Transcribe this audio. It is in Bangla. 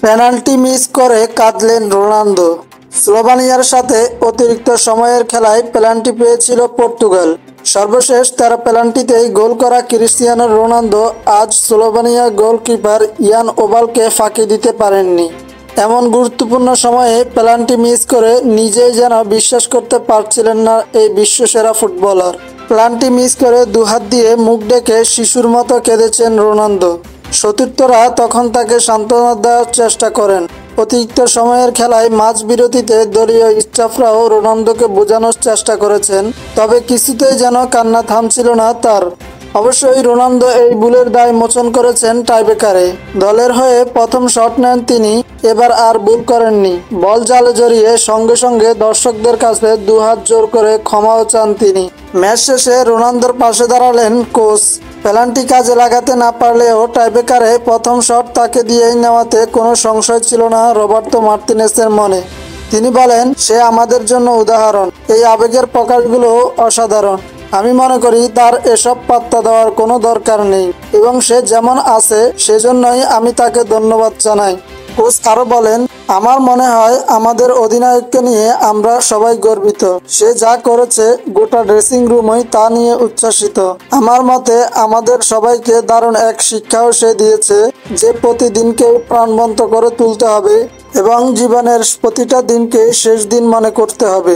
পেনাল্টি মিস করে কাঁদলেন রোনালদো। স্লোভানিয়ার সাথে অতিরিক্ত সময়ের খেলায় পেনাল্টি পেয়েছিল পর্তুগাল। সর্বশেষ ১৩ পেনাল্টিতেই গোল করা ক্রিস্টিয়ানো রোনালদো আজ স্লোভানিয়া গোলকিপার ইয়ান ওবালকে ফাঁকি দিতে পারেননি। এমন গুরুত্বপূর্ণ সময়ে পেনাল্টি মিস করে নিজেই যেন বিশ্বাস করতে পারছিলেন না এই বিশ্বসেরা ফুটবলার। পেনাল্টি মিস করে দুহাত দিয়ে মুখ ঢেকে শিশুর মতো কেঁদেছেন রোনালদো। সতীর্থরা তখন তাকে সান্ত্বনা দেওয়ার চেষ্টা করেন। অতিরিক্ত সময়ের খেলায় মাঝ বিরতিতে দলীয় স্টাফরাও রোনালদোকে বোঝানোর চেষ্টা করেছেন, তবে কিছুতেই যেন কান্না থামছিল না তার। অবশ্যই রোনালদো এই ভুলের দায় মোচন করেছেন টাইব্রেকারে। দলের হয়ে প্রথম শট নেন তিনি, এবার আর ভুল করেননি। বল জালে জড়িয়ে সঙ্গে সঙ্গে দর্শকদের কাছে দুহাত জোর করে ক্ষমাও চান তিনি। ম্যাচ শেষে রোনালদোর পাশে দাঁড়ালেন কোচ। পেনাল্টি কাজে লাগাতে না পারলেও টাইব্রেকারে প্রথম শট তাকে দিয়েই নেওয়াতে কোনো সংশয় ছিল না রবার্তো মার্তিনেসের মনে। তিনি বলেন, সে আমাদের জন্য উদাহরণ। এই আবেগের প্রকাশগুলো অসাধারণ। আমি মনে করি তার এসব পাত্তা দেওয়ার কোনো দরকার নেই এবং সে যেমন আছে সেজন্যই আমি তাকে ধন্যবাদ জানাই। কোচ আরও বলেন, আমার মনে হয় আমাদের অধিনায়ককে নিয়ে আমরা সবাই গর্বিত। সে যা করেছে গোটা ড্রেসিং রুমই তা নিয়ে উচ্ছ্বাসিত। আমার মতে আমাদের সবাইকে দারুণ এক শিক্ষাও সে দিয়েছে যে প্রতিদিনকে প্রাণবন্ত করে তুলতে হবে এবং জীবনের প্রতিটা দিনকে শেষ দিন মনে করতে হবে।